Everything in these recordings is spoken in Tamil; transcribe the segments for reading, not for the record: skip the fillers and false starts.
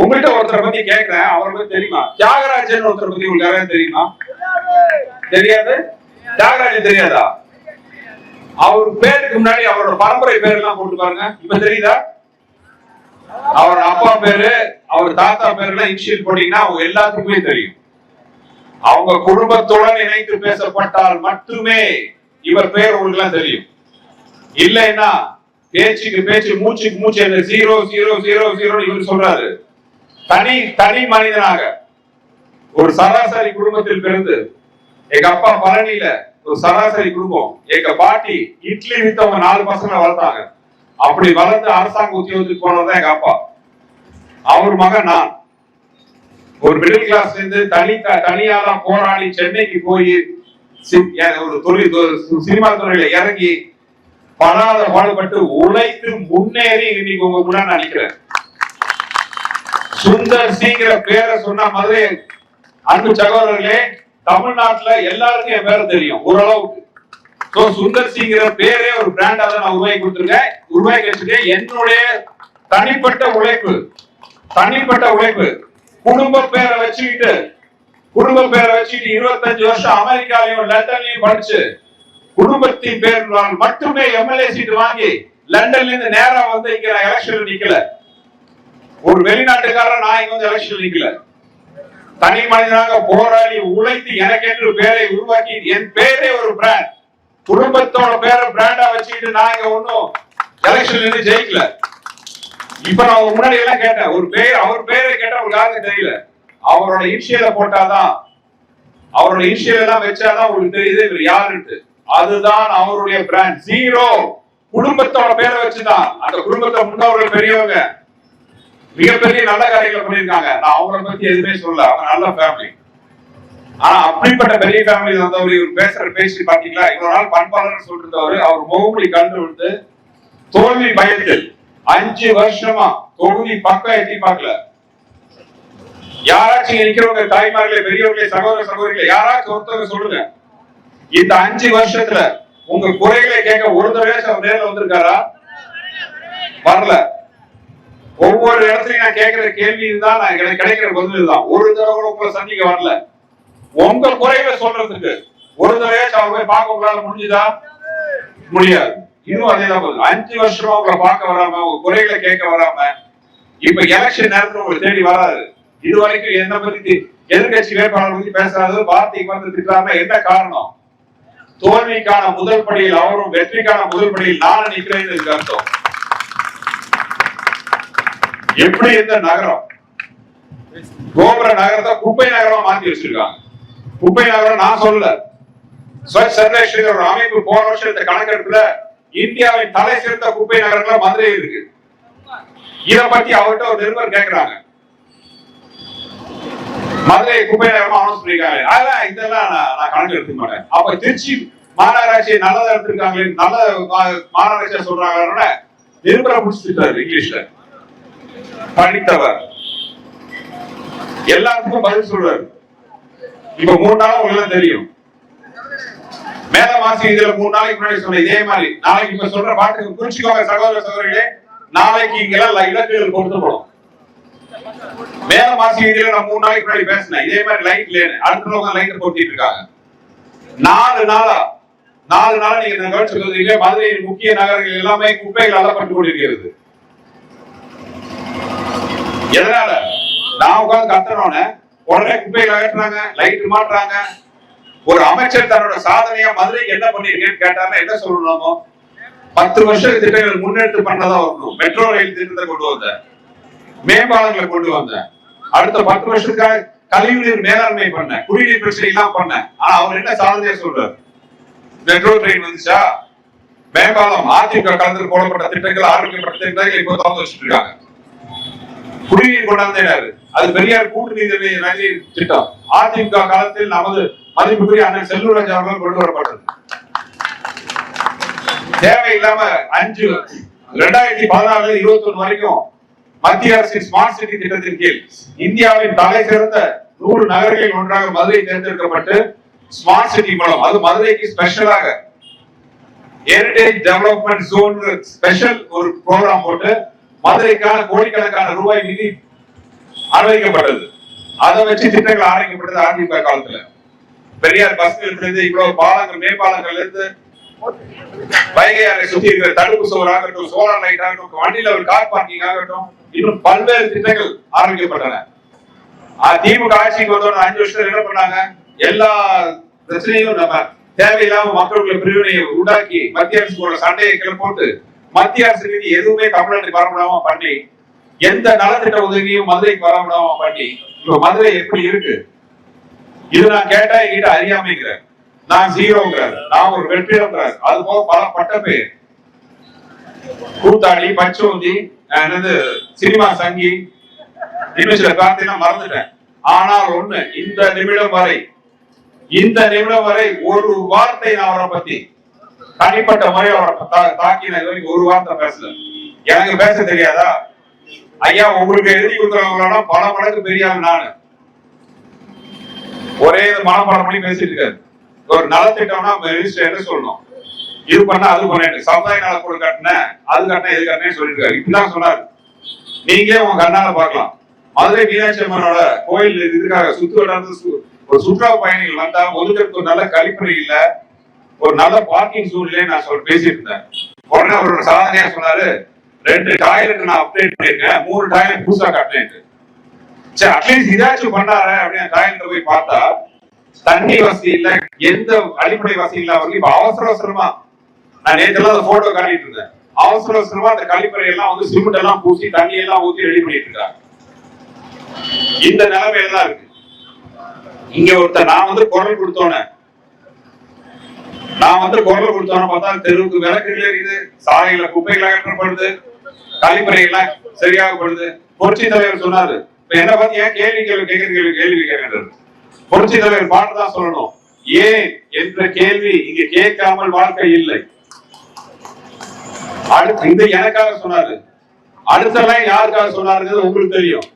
உங்கள்கிட்ட ஒருத்தரை பத்தி கேட்கிறேன், அவரை பத்தி தெரியுமா? தியாகராஜன் ஒருத்தரை பத்தி உங்களுக்கு யாராவது தெரியுமா? தெரியாது. தியாகராஜன் தெரியாதா? அவர் பேருக்கு முன்னாடி அவரோட பரம்பரை பேர் எல்லாம் போட்டு பாருங்க. இப்ப தெரியுதா? அவர் அப்பா பேரு, அவர் தாத்தா பேர் எல்லாம் இனிஷியல் போட்டீங்கன்னா அவங்க எல்லாத்துக்குமே தெரியும். அவங்க குடும்பத்துடன் இணைத்து பேசப்பட்டால் மட்டுமே இவர் பேர் உங்களுக்கு எல்லாம் தெரியும். இல்லைன்னா பேச்சுக்கு பேச்சு, மூச்சுக்கு மூச்சு, 0 இவர் சொல்றாரு. தனி மனிதனாக ஒரு சராசரி குடும்பத்தில் பிறந்து, எங்க அப்பா பழனியில ஒரு சராசரி குடும்பம், எங்க பாட்டி இட்லி வித்தவங்க 4 பசங்களை வளர்த்தாங்க. அப்படி வளர்ந்து அரசாங்க உத்தியோகத்துக்கு போனதுதான் எங்க அப்பா. அவர் மகன் நான். ஒரு மிடில் கிளாஸ்ல இருந்து தனியாலாம் போராடி சென்னைக்கு போய் ஒரு சினிமா துறையில இறங்கி படாத பாடுபட்டு உழைத்து முன்னேறி இன்னைக்கு உங்க கூட நான் நினைக்கிறேன். சுந்தர் சிங்கிற பேரை சொன்ன மாதிரி அன்பு சகோதரர்களே, தமிழ்நாட்டுல எல்லாருக்கும் என் பேரை தெரியும் ஓரளவுக்கு. சுந்தர் சிங்கிற பேரே ஒரு பிராண்டா தான் நான் உருவாக்கி வச்சிருக்கேன். என்னுடைய தனிப்பட்ட உழைப்பு குடும்ப பேரை வச்சுக்கிட்டு 25 வருஷம் அமெரிக்காலையும் லண்டன்லயும் படிச்சு குடும்பத்தின் பேர் மட்டுமே எம்எல்ஏ சீட் வாங்கி லண்டன்ல இருந்து நேரா வந்து இங்க எலெக்ஷன்ல நிக்கல. ஒரு வெளிநாட்டுக்காரர் நான் இங்க வந்து எலெக்ஷன்ல நிக்கல. தனி மனிதனாக போராடி உழைத்து எனக்கு என்று பேரை உருவாக்கி, என் பேரே ஒரு பிராண்ட், குடும்பத்தோட பேரை பிராண்டா வச்சுக்கிட்டு நான் இங்க ஒன்னும் எலெக்ஷன்ல இருந்து ஜெயிக்கல. இப்ப நான் முன்னாடி எல்லாம் கேட்டேன், ஒரு பேர், அவர் பேரை கேட்டா உங்களுக்கு யாருக்கும் தெரியல. அவரோட இனிஷியலை போட்டாதான், அவரோட இனிஷியல் எல்லாம் வச்சாதான் உங்களுக்கு தெரியுது இவர் யாருன்ட்டு. அதுதான் அவருடைய பிராண்ட். 0 குடும்பத்தோட பேரை வச்சுதான். அந்த குடும்பத்தை முன்னவர்கள் பெரியவங்க மிகப்பெரிய நல்ல காரியங்களை பண்ணியிருக்காங்க. நான் அவங்கள பத்தி எதுவுமே சொல்ல, அவங்க நல்ல ஃபேமிலி. ஆனா அப்படிப்பட்ட பெரிய ஃபேமிலி வந்தவர் இவர் பேசி பாத்தீங்களா? இவ்வளவு நாள் பண்பாளர் சொல்லிருந்தவர், அவர் முகமொழி கண்டு விழுந்து தோல்வி பயத்தில் 5 வருஷமா தொகுதி பக்கம் எட்டி பார்க்கல. யாராச்சும் இருக்கிறவங்க, தாய்மார்களே, பெரியவர்களே, சகோதர சகோதரிகளே, யாராச்சும் ஒருத்தவங்க சொல்லுங்க, இந்த 5 வருஷத்துல உங்க குறைகளை கேட்க ஒரு தடவை அவர் நேரில் வந்திருக்காரா? வரல. ஒவ்வொரு இடத்துலயும் நான் கேட்கிற கேள்வி இதுதான், நான் கிடைக்கிற பதில் இதுதான். ஒரு தடவை கூட உங்களை சந்திக்க வரல. உங்க குறைகளை சொல்றதுக்கு ஒரு தடவை அவர் போய் பார்க்க உங்களால முடிஞ்சுதா? முடியாது. இதுவும் அதேதான் பதில். 5 வருஷமா உங்களை பார்க்க வராம, உங்க குறைகளை கேட்க வராம, இப்ப எலெக்ஷன் நேரத்துல உங்களை தேடி வராது. இது வரைக்கும் என்ன பத்தி எதிர்கட்சி வேட்பாளர் பத்தி பேசாது, வார்த்தைக்கு வந்து திட்டாம என்ன காரணம்? தோல்விக்கான முதல் படியில் அவரும், வெற்றிக்கான முதல் படியில் நானும் நிற்கிறேன் அர்த்தம். எப்படி இந்த நகரம், கோபுர நகரத்தை குப்பை நகரமா மாத்தி வச்சிருக்காங்க. குப்பை நகரம் நான் சொல்லல, ஸ்வச் சர்வேஸ்வரி ஒரு அமைப்பு போன வருஷம் இந்த கணக்கெடுப்புல இந்தியாவின் தலை சிறந்த குப்பை நகரங்கள மதுரை இருக்கு. இத பத்தி அவர்கிட்ட ஒரு நிருபர் கேட்கிறாங்க, மதுரை குப்பை நகரமா அனௌன்ஸ் பண்ணிருக்காங்க. அதெல்லாம் இதெல்லாம் நான் கணக்கு எடுத்துக்க மாட்டேன். அப்ப திருச்சி மாநகராட்சி நல்லதா எடுத்திருக்காங்க, நல்ல மாநகராட்சியா சொல்றாங்க. நிருபரை முடிச்சுட்டாரு இங்கிலீஷ்ல, படித்தவர், எல்லாருக்கும் பதில் சொல்றாரு. இப்ப 3 நாள் உங்களுக்கு தெரியும். மேல மாசி இதுல 3 நாளைக்கு முன்னாடி சொன்ன இதே மாதிரி நாளைக்கு இப்ப சொல்ற பாட்டுக்கு குறிச்சுக்கோங்க சகோதர சகோதரிகளே. நாளைக்கு இங்கெல்லாம் இலக்குகள் கொடுத்துப்படும். மேல மாசி இதுல நான் 3 நாளைக்கு முன்னாடி பேசினேன் இதே மாதிரி லைட் லேன், அடுத்தவங்க லைட் போட்டிட்டு இருக்காங்க. 4 நாளா நீங்க கவனிச்சு மதுரையின் முக்கிய நகரங்கள் எல்லாமே குப்பைகள் அள்ளப்பட்டு கொண்டிருக்கிறது. எதனால? நான் உட்கார்ந்து கத்தனோன்னு உடனே குப்பைகள் அகற்றுறாங்க, லைட் மாட்டுறாங்க. ஒரு அமைச்சர் தன்னோட சாதனையா மதுரைக்கு என்ன பண்ணிருக்கேன்னு கேட்டாருன்னா என்ன சொல்லணுமோ? 10 வருஷ திட்டங்கள் முன்னெடுத்து பண்ணதா வரணும். மெட்ரோ ரயில் திட்டத்தை கொண்டு வந்தேன், மேம்பாலங்களை கொண்டு வந்தேன். அடுத்த 10 வருஷத்துக்காக கழிவுநீர் மேலாண்மை பண்ண, குடிநீர் பிரச்சனை எல்லாம் பண்ண. ஆனா அவர் என்ன சாதனையா சொல்றாரு? மெட்ரோ ட்ரெயின் வந்துச்சா, மேம்பாலம், அதிமுக காலத்தில் போடப்பட்ட திட்டங்கள், ஆரம்பிக்கப்பட்ட திட்டங்கள் இப்போ திறந்து வச்சுட்டு இருக்காங்க. குடிநீர் கொண்டாந்தாரு, அது பெரியார் கூட்டு நீர் திட்டம் அதிமுக காலத்தில் நமது மதிப்புக்குரிய அண்ணன் செல்லூர் ராஜா அவர்கள் கொண்டு வரப்பட்டது. தேவையில்லாம 2014 21 வரைக்கும் மத்திய அரசின் ஸ்மார்ட் சிட்டி திட்டத்தின் கீழ் இந்தியாவின் தலை சிறந்த 100 நகரங்களில் ஒன்றாக மதுரை தேர்ந்தெடுக்கப்பட்டு ஸ்மார்ட் சிட்டி மூலம், அது மதுரைக்கு ஸ்பெஷலாக ஹெரிடேஜ் டெவலப்மெண்ட் ஜோன் ஸ்பெஷல் ஒரு ப்ரோக்ராம் போட்டு மதுரைக்கான கோடிக்கணக்கான ரூபாய் நிதி அனுமதிக்கப்பட்டது. அதை வச்சு திட்டங்கள் ஆரம்பிக்கப்பட்டது அதிமுக காலத்துல. பெரியார் பஸ் நிலையத்திலிருந்து இவ்வளவு பாலங்கள், மேம்பாலங்கள்ல இருந்து வைகை ஆறை சுத்தி இருக்கிற தடுப்பு சுவர் ஆகட்டும், சோலார் லைட் ஆகட்டும், வண்டியில ஒரு கார் பார்க்கிங் ஆகட்டும், இன்னும் பல்வேறு திட்டங்கள் ஆரம்பிக்கப்பட்டன. திமுக ஆட்சிக்கு வந்தோட 5 வருஷத்துல என்ன பண்ணாங்க? எல்லா பிரச்சனையும் நம்ம தேவையில்லாம மக்களுக்குள்ள பிரிவினையை உண்டாக்கி மத்திய அரசு சண்டையை போட்டு மத்திய அரசு மீது எதுவுமே தமிழ்நாட்டுக்கு வரவிடாம பண்ணி, எந்த நலத்திட்ட உதவியும் மதுரைக்கு வரவிடாம பண்ணி, இப்ப மதுரை எப்படி இருக்கு? இது நான் கேட்டா என்கிட்ட அறியாமைங்கிறார், நான் ஜீரோங்கிறார், நான் ஒரு வெற்றிடம்ங்கிறார். அது போக பல பட்ட பேர், கூத்தாடி, பச்சோந்தி, சினிமா சங்கி, இன்னும் சில காரணம் மறந்துட்டேன். ஆனால் ஒண்ணு, இந்த நிமிடம் வரை ஒரு வார்த்தை நான் அவரை பத்தி தனிப்பட்ட முறையில் அவரை தாக்கின ஒரு வார்த்தை பேசல. எனக்கு பேச தெரியாதா? ஐயா, உங்களுக்கு எழுதி கொடுக்குறவங்களோட பல மடங்கு பெரிய நானு. ஒரே மனப்பாடம் பண்ணி பேசிட்டு இருக்காரு. ஒரு நலத்திட்டம்னா என்ன சொல்லணும்? இது பண்ண அது பண்ண, சமுதாய நலக்குழு கட்டினேன், அது கட்டினேன், இது கட்டினேன்னு சொல்லிருக்காரு. இப்படிதான் சொன்னாரு. நீங்களே உங்க கண்ணால பாக்கலாம். மதுரை மீனாட்சி அம்மனோட கோயில் இதுக்காக ஒரு சுற்றுலா பயணிகள் வந்தா ஒதுக்கிறதுக்கு ஒரு நல்ல கழிப்பறை இல்ல, ஒரு நல்ல பார்க்கிங் சூழ்நிலை நான் பேசிட்டு இருந்தேன். உடனே அவரோட சாதனையா சொன்னாரு, 2 டாய்லெட் நான் அப்டேட் பண்ணிருக்கேன், 3 டாய்லெட் புதுசா கட்டினேன். சரி, அட்லீஸ்ட் இதாச்சும் பண்ணாரு அப்படின்னு டாய்லெட் போய் பார்த்தா தண்ணி வசதி இல்ல, எந்த அடிப்படை வசதி இல்ல. அவருக்கு இப்ப அவசரமா, நான் நேற்று அந்த போட்டோ காட்டிட்டு இருந்தேன், அவசரமா அந்த கழிப்பறை எல்லாம் சிமெண்ட் எல்லாம் பூசி தண்ணி எல்லாம் ஊத்தி ரெடி பண்ணிட்டு இருக்காங்க. இந்த நிலைமையில தான் இருக்கு. இங்க ஒருத்தர் நான் குரல் கொடுத்தோன்னு பார்த்தா தெருவுக்கு விளக்குகள் எரியுது, சாலையில குப்பைகள் அகற்றப்படுது, கழிப்பறை எல்லாம் சரியாகப்படுது. புரட்சி தலைவர் சொன்னாரு, இப்ப என்ன பத்தி ஏன் கேள்வி கேட்கிறாரு? புரட்சி தலைவர் பாட்டு தான் சொல்லணும். ஏன் என்ற கேள்வி இங்க கேட்காமல் வாழ்க்கை இல்லை. இது எனக்காக சொன்னாரு. அடுத்த லைன் யாருக்காக சொன்னாருங்கிறது உங்களுக்கு தெரியும்.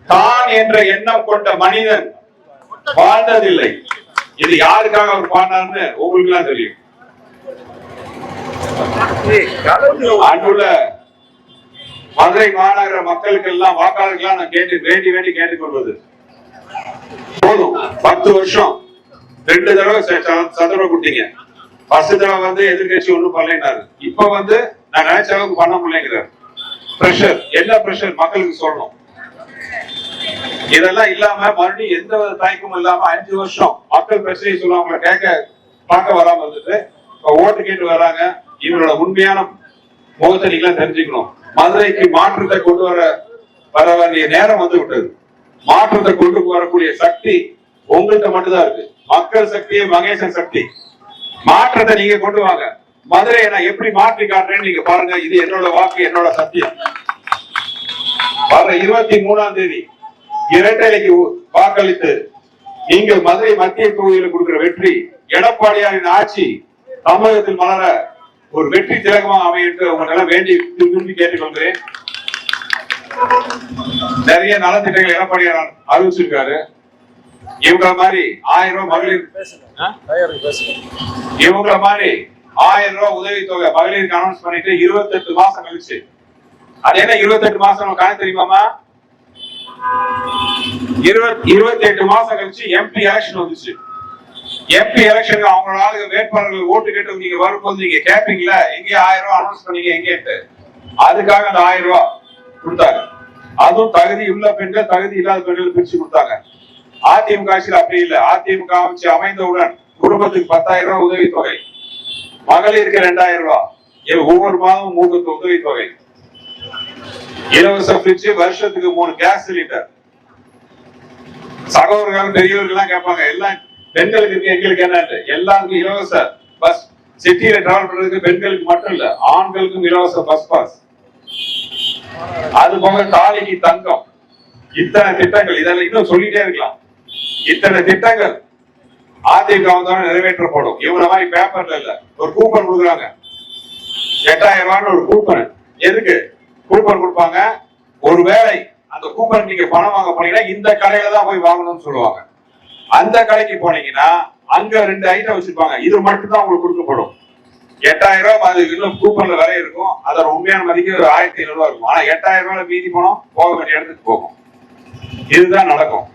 தான் என்ற எண்ணம் கொண்ட மனிதன் வாழ்ந்ததில்லை. இது யாருக்காக அவர் பாடினார்னு உங்களுக்கு எல்லாம் தெரியும். அங்குள்ள மதுரை மாநகர மக்களுக்கு எல்லாம், வாக்காளர்கள் எல்லாம் நான் வேண்டி கேட்டுக்கொள்வது, போதும் 10 வருஷம் 2 தடவை சந்தர்ப்பம் கொடுத்தீங்க. ஃபர்ஸ்ட் தடவை எதிர்கட்சி ஒண்ணும் பண்ணலைன்னாரு. இப்ப நான் நினைச்ச அளவுக்கு பண்ண முடியலைங்கிறார். பிரஷர், என்ன பிரஷர் மக்களுக்கு சொல்லணும். இதெல்லாம் இல்லாம மறுபடியும் எந்த தயக்கமும் இல்லாம 5 வருஷம் மக்கள் பிரச்சனையை சொல்லுவாங்க கேட்க பார்க்க வராம வந்துட்டு ஓட்டு கேட்டு வராங்க. இவரோட உண்மையான முகத்தை நீங்க தெரிஞ்சுக்கணும். மதுரைக்கு மாற்றத்தை கொண்டு வர வேண்டிய நேரம் விட்டது. மாற்றத்தை கொண்டு வரக்கூடிய சக்தி உங்கள்கிட்ட மட்டும்தான் இருக்கு. மக்கள் சக்தியே மகேசன் சக்தி. மாற்றத்தை நீங்க கொண்டு வாங்க. மதுரையை நான் எப்படி மாற்றி காட்டுறேன்னு நீங்க பாருங்க. இது என்னோட வாக்கு, என்னோட சத்தியம். வர 23ஆம் தேதி இரட்டைலைக்கு வாக்களித்து நீங்கள் மதுரை மத்திய தொகுதியில் கொடுக்கிற வெற்றி, எடப்பாடியாரின் ஆட்சி தமிழகத்தில் மலர ஒரு வெற்றி திலகமாக அமையும் என்று உங்களெல்லாம் வேண்டி விரும்பி கேட்டுக்கொள்கிறேன். நிறைய நலத்திட்டங்கள் எடப்பாடியார் அறிவிச்சிருக்காரு. இவங்கள மாதிரி 1000 ரூபாய் மகளிர், இவங்கள மாதிரி 1000 ரூபாய் உதவித்தொகை மகளிருக்கு அனௌன்ஸ் பண்ணிட்டு 28 மாசம் கழிச்சு, அது என்ன 28 மாசம் கணக்கு தெரியுமாமா? 28 மாசம் கழிச்சு எம்பி எலெக்ஷன் வந்துச்சு. எம்பி எலெக்ஷனுக்கு அவங்களால வேட்பாளர்கள் ஓட்டு கேட்டு நீங்க வரும்போது நீங்க கேட்பீங்களா, எங்க 1000 ரூபாய் அனௌன்ஸ் பண்ணீங்க எங்கேட்டு? அதுக்காக அந்த 1000 ரூபாய் கொடுத்தாங்க. அதுவும் தகுதி உள்ள பெண்கள், தகுதி இல்லாத பெண்கள் பிரிச்சு கொடுத்தாங்க. அதிமுக ஆட்சியில் அப்படி இல்லை. அதிமுக ஆட்சி அமைந்தவுடன் குடும்பத்துக்கு 10,000 ரூபாய் உதவித்தொகை, மகளிருக்கு 2000 ரூபாய், ஒவ்வொரு மாதமும் 3 உதவித்தொகை, இலவச பிரிட்ஜ், வருஷத்துக்கு 3 கேஸ் சிலிண்டர். சகோதரர்கள் பெரியவர்கள் கேட்பாங்க, எல்லாம் பெண்களுக்கு இருக்கு, எங்களுக்கு என்ன? எல்லாருக்கும் இலவச பஸ், சிட்டியில டிராவல் பண்றதுக்கு பெண்களுக்கு மட்டும் இல்ல, ஆண்களுக்கும் இலவச பஸ் பாஸ். அது போக தாலிக்கு தங்கம். இத்தனை திட்டங்கள், இதெல்லாம் இன்னும் சொல்லிட்டே இருக்கலாம். இத்தனை திட்டங்கள் அதிமுக வந்தாலும் நிறைவேற்றப்படும். இவங்க மாதிரி பேப்பர்ல இல்ல, ஒரு கூப்பன் கொடுக்குறாங்க, 8000 ரூபாய் ஒரு கூப்பன். எதுக்கு கூப்பன் கொடுப்பாங்க? ஒருவேளை அந்த கூப்பன் நீங்க பணம் வாங்க போனீங்கன்னா இந்த கடையில தான் போய் வாங்கணும்னு சொல்லுவாங்க. அந்த கடைக்கு போனீங்கன்னா அங்க 2 ஐட்டம் வச்சிருப்பாங்க, இது மட்டும் தான் உங்களுக்கு கொடுக்கப்படும். 8000 ரூபாய் அது இன்னும் கூப்பன்ல விலை இருக்கும். அதோட உண்மையான மதிப்பு ஒரு 1500 ரூபாய் இருக்கும். ஆனா 8000 ரூபாய் மீதி பணம் போக வேண்டிய இடத்துக்கு போகும். இதுதான் நடக்கும்.